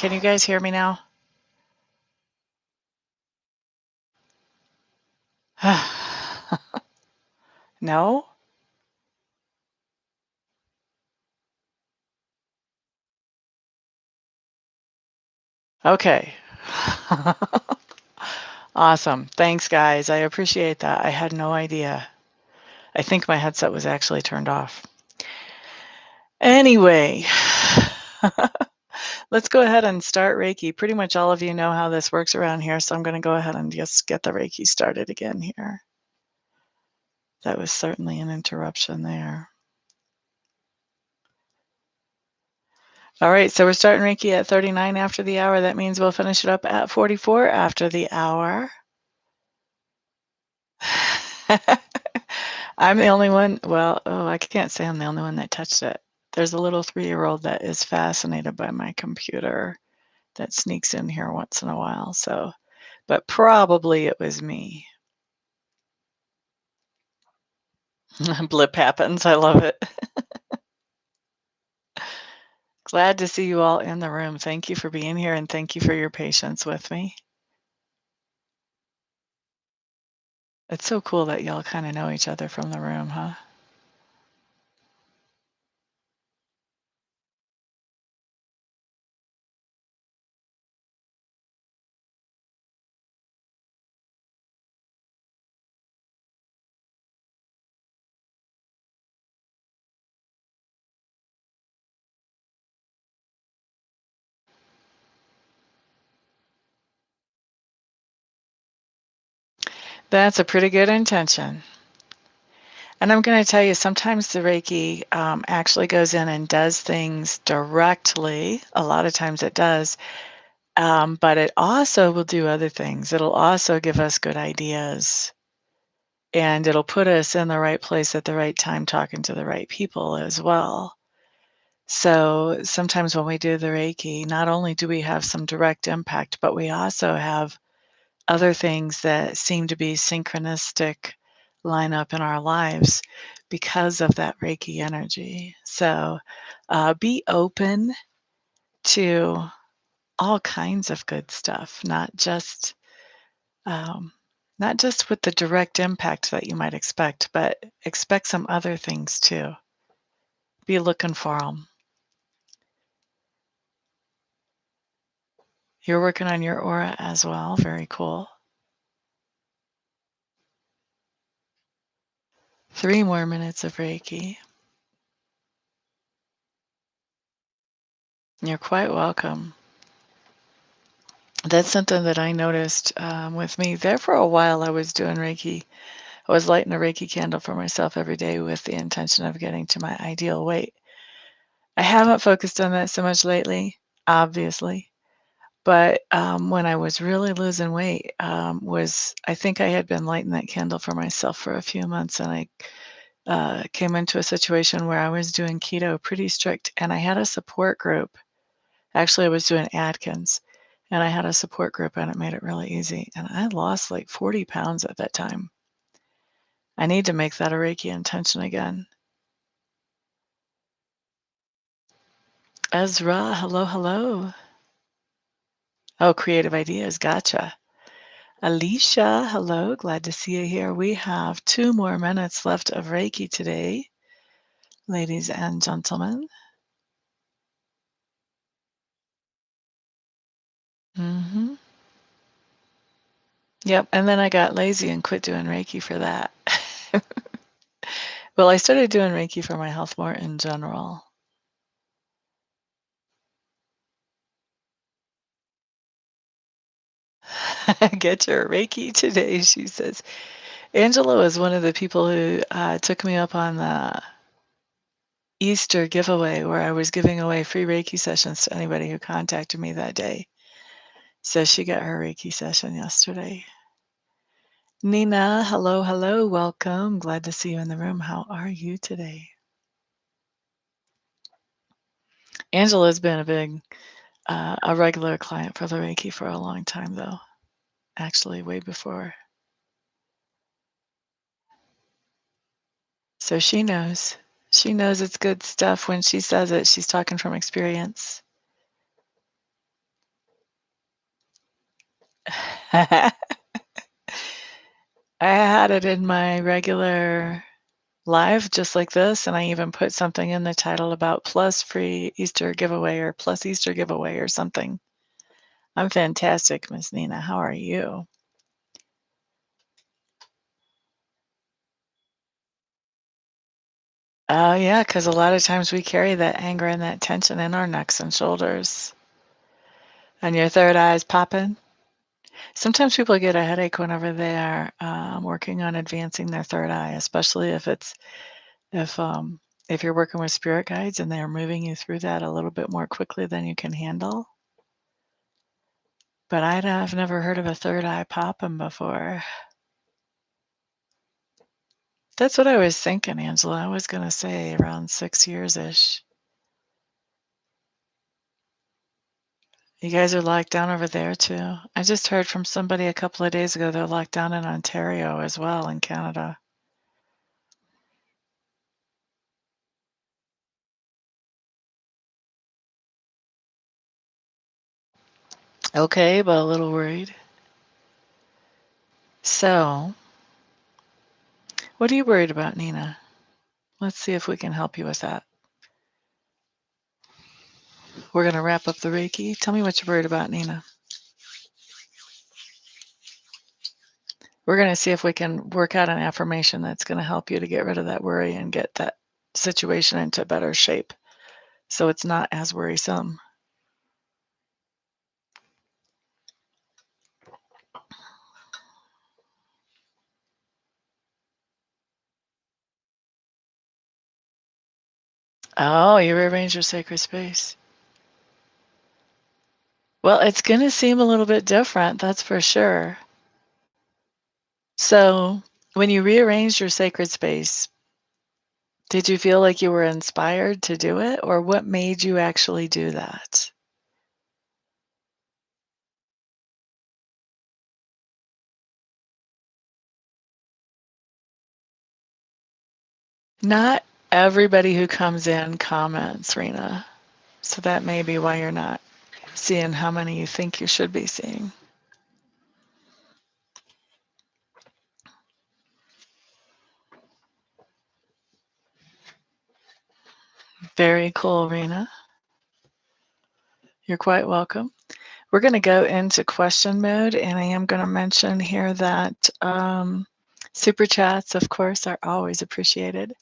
Can you guys hear me now? No? Okay. Awesome. Thanks, guys. I appreciate that. I had no idea. I think my headset was actually turned off. Anyway, let's go ahead and start Reiki. Pretty much all of you know how this works around here, so I'm going to go ahead and just get the Reiki started again here. That was certainly an interruption there. All right, so we're starting Reiki at 39 after the hour. That means we'll finish it up at 44 after the hour. I'm the only one. Well, I can't say I'm the only one that touched it. There's a little 3-year-old that is fascinated by my computer that sneaks in here once in a while. So, but probably it was me. Blip happens. I love it. Glad to see you all in the room. Thank you for being here and thank you for your patience with me. It's so cool that y'all kind of know each other from the room, huh? That's a pretty good intention. And I'm going to tell you, sometimes the Reiki actually goes in and does things directly. A lot of times it does. But it also will do other things. It'll also give us good ideas. And it'll put us in the right place at the right time, talking to the right people as well. So sometimes when we do the Reiki, not only do we have some direct impact, but we also have other things that seem to be synchronistic line up in our lives because of that Reiki energy. So be open to all kinds of good stuff, um, not just with the direct impact that you might expect, but expect some other things too. Be looking for them. You're working on your aura as well. Very cool. 3 more minutes of Reiki. You're quite welcome. That's something that I noticed with me. There for a while, I was doing Reiki. I was lighting a Reiki candle for myself every day with the intention of getting to my ideal weight. I haven't focused on that so much lately, obviously. But when I was really losing weight, I think I had been lighting that candle for myself for a few months, and I came into a situation where I was doing keto pretty strict, and I had a support group. Actually, I was doing Atkins, and I had a support group, and it made it really easy. And I lost like 40 pounds at that time. I need to make that a Reiki intention again. Ezra, hello, hello. Oh, creative ideas. Gotcha. Alicia, hello. Glad to see you here. We have 2 more minutes left of Reiki today, ladies and gentlemen. Hmm. Yep. And then I got lazy and quit doing Reiki for that. Well, I started doing Reiki for my health more in general. Get your Reiki today, she says. Angela was one of the people who took me up on the Easter giveaway where I was giving away free Reiki sessions to anybody who contacted me that day. So she got her Reiki session yesterday. Nina, hello, hello, welcome. Glad to see you in the room. How are you today? Angela's been a regular client for the Reiki for a long time, though. Actually, way before. So she knows. She knows it's good stuff when she says it. She's talking from experience. I had it in my regular live just like this, and I even put something in the title about plus free Easter giveaway or plus Easter giveaway or something. I'm fantastic, Miss Nina. How are you? Oh, yeah, because a lot of times we carry that anger and that tension in our necks and shoulders. And your third eye is popping. Sometimes people get a headache whenever they are working on advancing their third eye, especially if if you're working with spirit guides and they're moving you through that a little bit more quickly than you can handle. But I've never heard of a third eye popping before. That's what I was thinking, Angela. I was gonna say around 6 years-ish. You guys are locked down over there too. I just heard from somebody a couple of days ago they're locked down in Ontario as well in Canada. Okay, but a little worried. So, what are you worried about, Nina? Let's see if we can help you with that. We're going to wrap up the Reiki. Tell me what you're worried about, Nina. We're going to see if we can work out an affirmation that's going to help you to get rid of that worry and get that situation into better shape so it's not as worrisome. Oh, you rearrange your sacred space. Well, it's going to seem a little bit different, that's for sure. So, when you rearranged your sacred space, did you feel like you were inspired to do it, or what made you actually do that? Not everybody who comes in comments, Rena. So that may be why you're not seeing how many you think you should be seeing. Very cool, Rena. You're quite welcome. We're going to go into question mode, and I am going to mention here that super chats, of course, are always appreciated.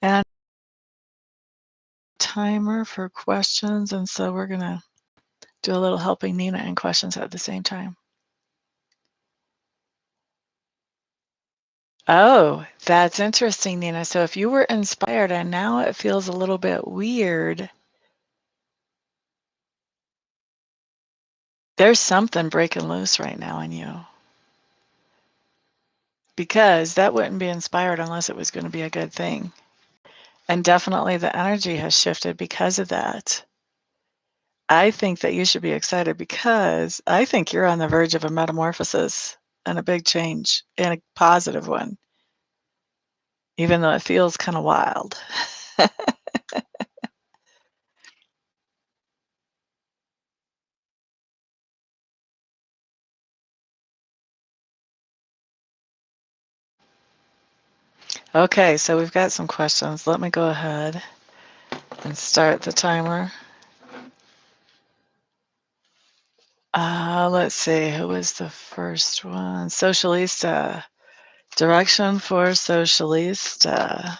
And timer for questions, and so we're going to do a little helping Nina and questions at the same time. Oh, that's interesting, Nina. So if you were inspired and now it feels a little bit weird, there's something breaking loose right now in you. Because that wouldn't be inspired unless it was going to be a good thing. And definitely the energy has shifted because of that. I think that you should be excited because I think you're on the verge of a metamorphosis and a big change and a positive one, even though it feels kind of wild. Okay, so we've got some questions. Let me go ahead and start the timer. Let's see, who was the first one? Socialista. Direction for Socialista.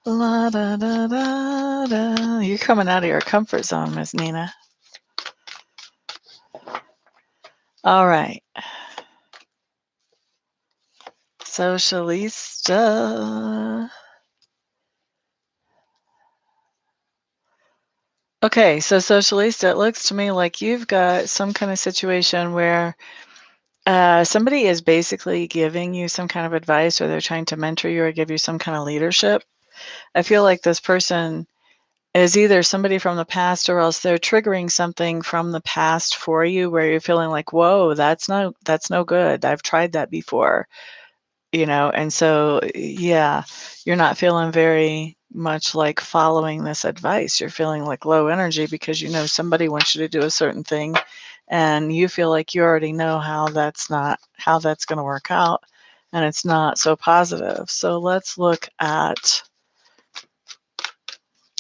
La da da da da. You're coming out of your comfort zone, Miss Nina. All right. Socialista. Okay, so Socialista, it looks to me like you've got some kind of situation where somebody is basically giving you some kind of advice, or they're trying to mentor you or give you some kind of leadership. I feel like this person is either somebody from the past, or else they're triggering something from the past for you where you're feeling like, whoa, that's no good. I've tried that before, and so, yeah, you're not feeling very much like following this advice. You're feeling like low energy because you know somebody wants you to do a certain thing, and you feel like you already know how that's going to work out, and it's not so positive. So let's look at,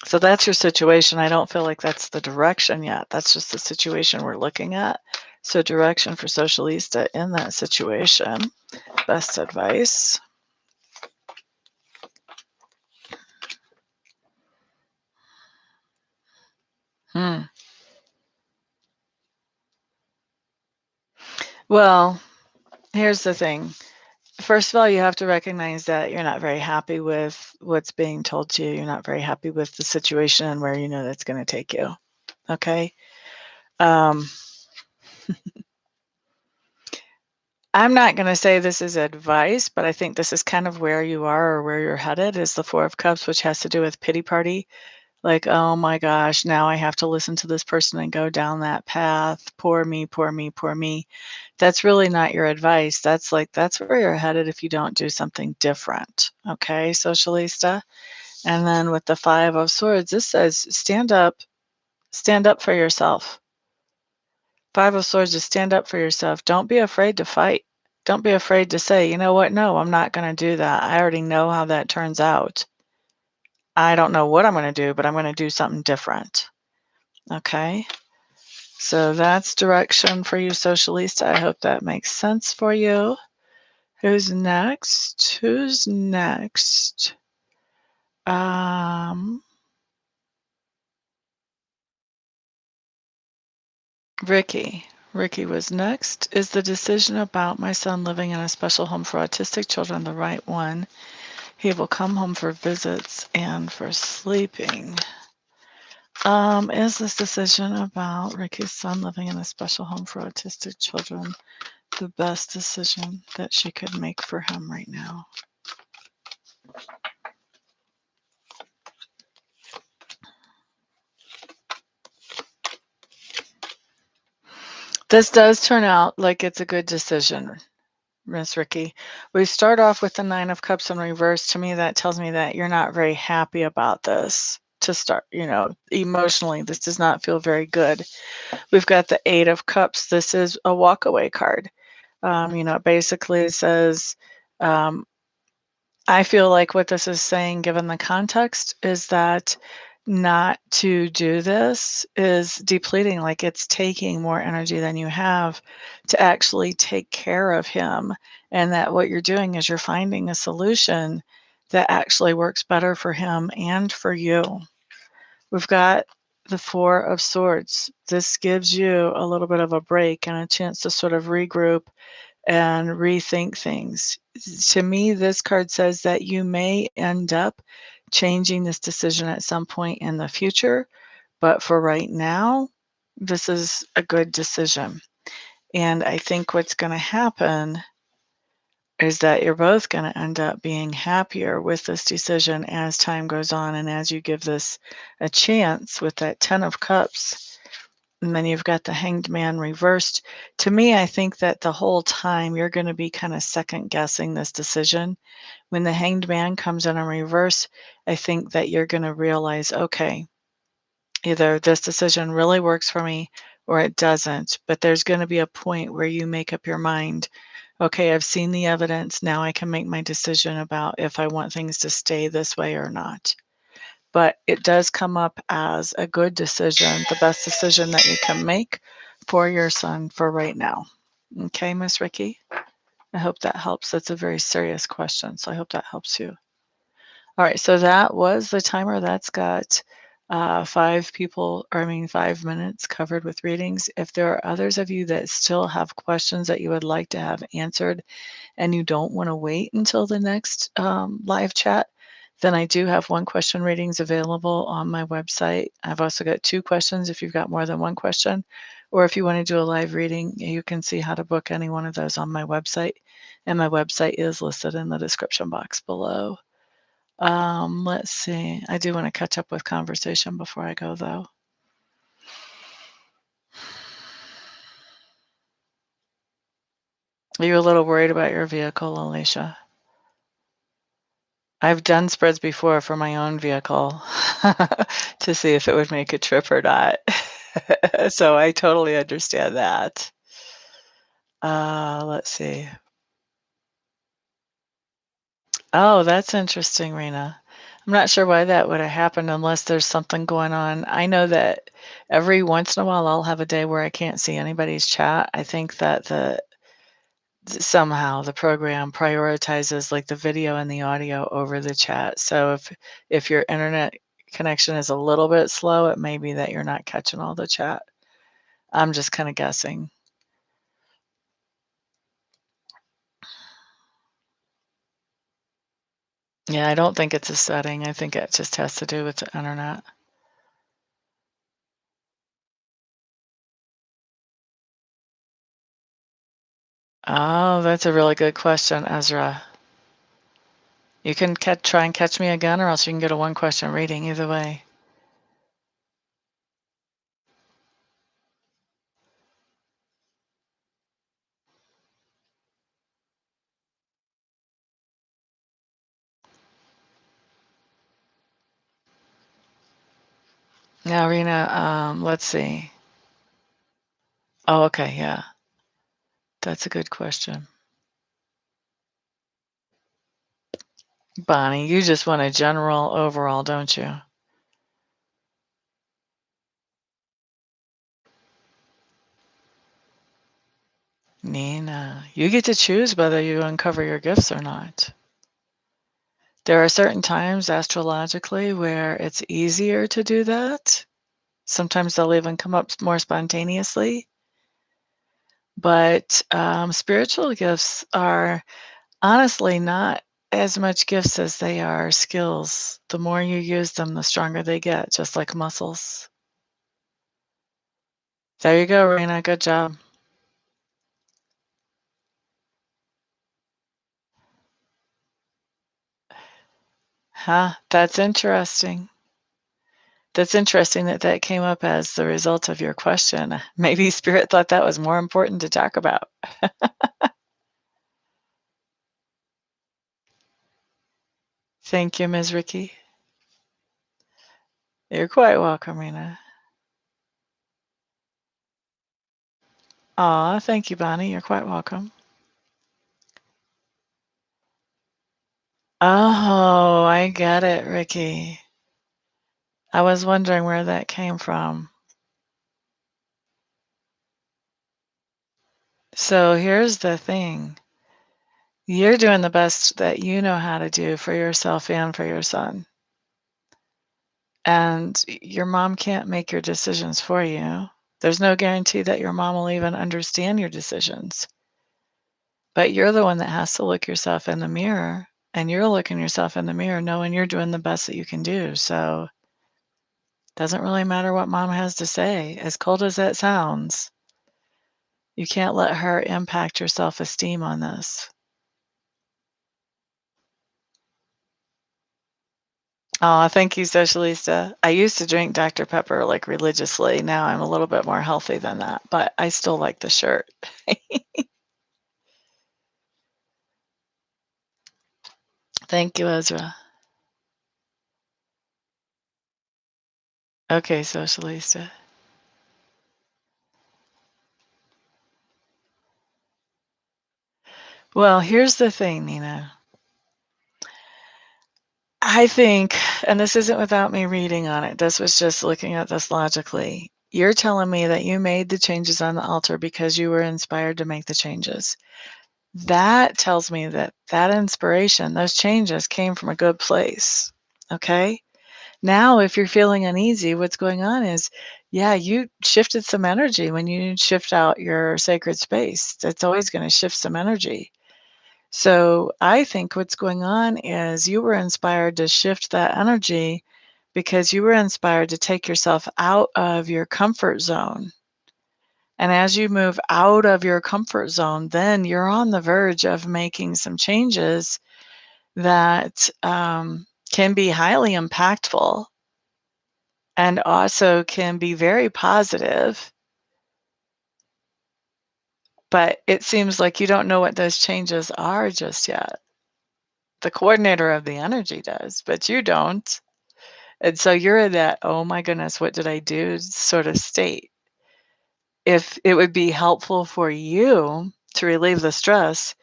so that's your situation. I don't feel like that's the direction yet. That's just the situation we're looking at. So direction for Socialista in that situation. Best advice. Hmm. Well, here's the thing. First of all, you have to recognize that you're not very happy with what's being told to you. You're not very happy with the situation and where you know that's going to take you. Okay. Um, I'm not going to say this is advice, but I think this is kind of where you are or where you're headed is the Four of Cups, which has to do with pity party. Like, oh my gosh, now I have to listen to this person and go down that path. Poor me, poor me, poor me. That's really not your advice. That's where you're headed if you don't do something different. Okay, Socialista. And then with the Five of Swords, this says stand up for yourself. Five of Swords is stand up for yourself. Don't be afraid to fight. Don't be afraid to say, you know what? No, I'm not going to do that. I already know how that turns out. I don't know what I'm going to do, but I'm going to do something different. Okay. So that's direction for you, Socialista. I hope that makes sense for you. Who's next? Who's next? Ricky. Ricky was next. Is the decision about my son living in a special home for autistic children the right one? He will come home for visits and for sleeping. Is this decision about Ricky's son living in a special home for autistic children the best decision that she could make for him right now? This does turn out like it's a good decision, Miss Ricky. We start off with the Nine of Cups in reverse. To me, that tells me that you're not very happy about this to start, emotionally. This does not feel very good. We've got the Eight of Cups. This is a walkaway card. It basically says, um, I feel like what this is saying, given the context, is that not to do this is depleting, like it's taking more energy than you have to actually take care of him. And that what you're doing is you're finding a solution that actually works better for him and for you. We've got the Four of Swords. This gives you a little bit of a break and a chance to sort of regroup and rethink things. To me, this card says that you may end up changing this decision at some point in the future, but for right now, this is a good decision. And I think what's going to happen is that you're both going to end up being happier with this decision as time goes on and as you give this a chance with that Ten of Cups. And then you've got the Hanged Man reversed. To me, I think that the whole time you're going to be kind of second guessing this decision. When the Hanged Man comes in reverse, I think that you're going to realize, okay, either this decision really works for me or it doesn't. But there's going to be a point where you make up your mind, okay, I've seen the evidence. Now I can make my decision about if I want things to stay this way or not. But it does come up as a good decision, the best decision that you can make for your son for right now. Okay, Miss Ricky? I hope that helps. That's a very serious question, so I hope that helps you. All right, so that was the timer. That's got 5 minutes covered with readings. If there are others of you that still have questions that you would like to have answered and you don't want to wait until the next live chat, then I do have one question readings available on my website. I've also got 2 questions if you've got more than one question. Or if you want to do a live reading, you can see how to book any one of those on my website. And my website is listed in the description box below. Let's see. I do want to catch up with conversation before I go, though. Are you a little worried about your vehicle, Alicia? I've done spreads before for my own vehicle to see if it would make a trip or not. So I totally understand that. Let's see. Oh, that's interesting, Rena. I'm not sure why that would have happened unless there's something going on. I know that every once in a while I'll have a day where I can't see anybody's chat. I think that somehow the program prioritizes like the video and the audio over the chat. So if your internet connection is a little bit slow, it may be that you're not catching all the chat. I'm just kind of guessing. Yeah, I don't think it's a setting. I think it just has to do with the internet. Oh, that's a really good question, Ezra. You can try and catch me again, or else you can get a one question reading either way. Now, Rena, let's see. Oh, okay, yeah. That's a good question. Bonnie, you just want a general overall, don't you? Nina, you get to choose whether you uncover your gifts or not. There are certain times astrologically where it's easier to do that. Sometimes they'll even come up more spontaneously. But spiritual gifts are honestly not as much gifts as they are skills. The more you use them, the stronger they get, just like muscles. There you go, Raina. Good job. Huh? That's interesting. That's interesting that that came up as the result of your question. Maybe Spirit thought that was more important to talk about. Thank you, Ms. Ricky. You're quite welcome, Rena. Aw, thank you, Bonnie. You're quite welcome. Oh, I get it, Ricky. I was wondering where that came from. So here's the thing. You're doing the best that you know how to do for yourself and for your son. And your mom can't make your decisions for you. There's no guarantee that your mom will even understand your decisions. But you're the one that has to look yourself in the mirror, and you're looking yourself in the mirror knowing you're doing the best that you can do. So it doesn't really matter what mom has to say. As cold as that sounds, you can't let her impact your self-esteem on this. Oh, thank you, Socialista. I used to drink Dr. Pepper like religiously. Now I'm a little bit more healthy than that, but I still like the shirt. Thank you, Ezra. Okay, Socialista. Well, here's the thing, Nina. I think, and this isn't without me reading on it, this was just looking at this logically. You're telling me that you made the changes on the altar because you were inspired to make the changes. That tells me that that inspiration, those changes came from a good place. Okay? Now, if you're feeling uneasy, what's going on is, yeah, you shifted some energy when you shift out your sacred space. It's always going to shift some energy. So I think what's going on is you were inspired to shift that energy because you were inspired to take yourself out of your comfort zone. And as you move out of your comfort zone, then you're on the verge of making some changes that can be highly impactful and also can be very positive. But it seems like you don't know what those changes are just yet. The coordinator of the energy does, but you don't. And so you're in that, "Oh my goodness, what did I do?" sort of state. If it would be helpful for you to relieve the stress,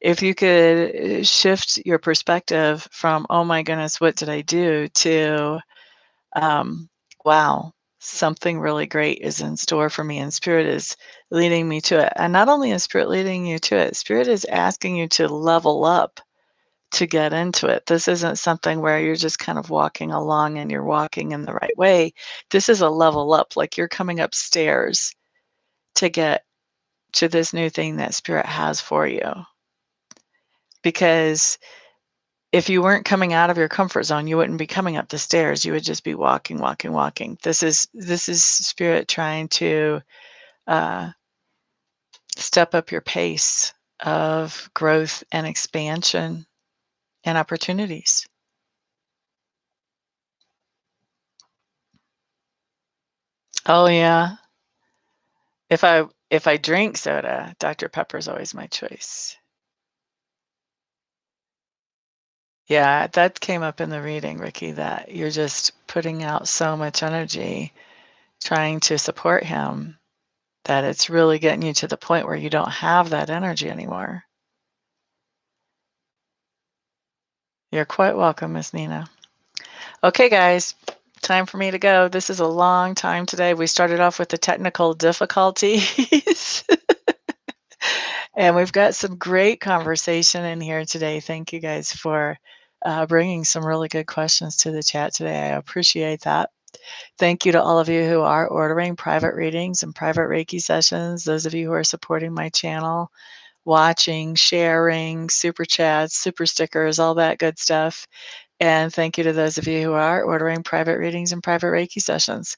if you could shift your perspective from, "Oh my goodness, what did I do?" to, um, "Wow, something really great is in store for me, and Spirit is leading me to it." And not only is Spirit leading you to it, Spirit is asking you to level up to get into it. This isn't something where you're just kind of walking along and you're walking in the right way. This is a level up, like you're coming upstairs to get to this new thing that Spirit has for you. Because if you weren't coming out of your comfort zone, you wouldn't be coming up the stairs. You would just be walking, walking, walking. This is Spirit trying to uh, step up your pace of growth and expansion and opportunities. Oh yeah. If I drink soda, Dr. Pepper is always my choice. Yeah, that came up in the reading, Ricky, that you're just putting out so much energy trying to support him that it's really getting you to the point where you don't have that energy anymore. You're quite welcome, Miss Nina. Okay, guys, time for me to go. This is a long time today. We started off with the technical difficulties. And we've got some great conversation in here today. Thank you guys for bringing some really good questions to the chat today. I appreciate that. Thank you to all of you who are ordering private readings and private Reiki sessions, those of you who are supporting my channel, watching, sharing, super chats, super stickers, all that good stuff. And thank you to those of you who are ordering private readings and private Reiki sessions.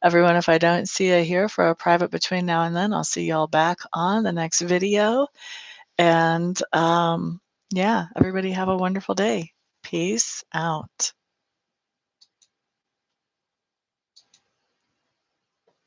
Everyone, if I don't see you here for a private between now and then, I'll see y'all back on the next video. And yeah, everybody have a wonderful day. Peace out.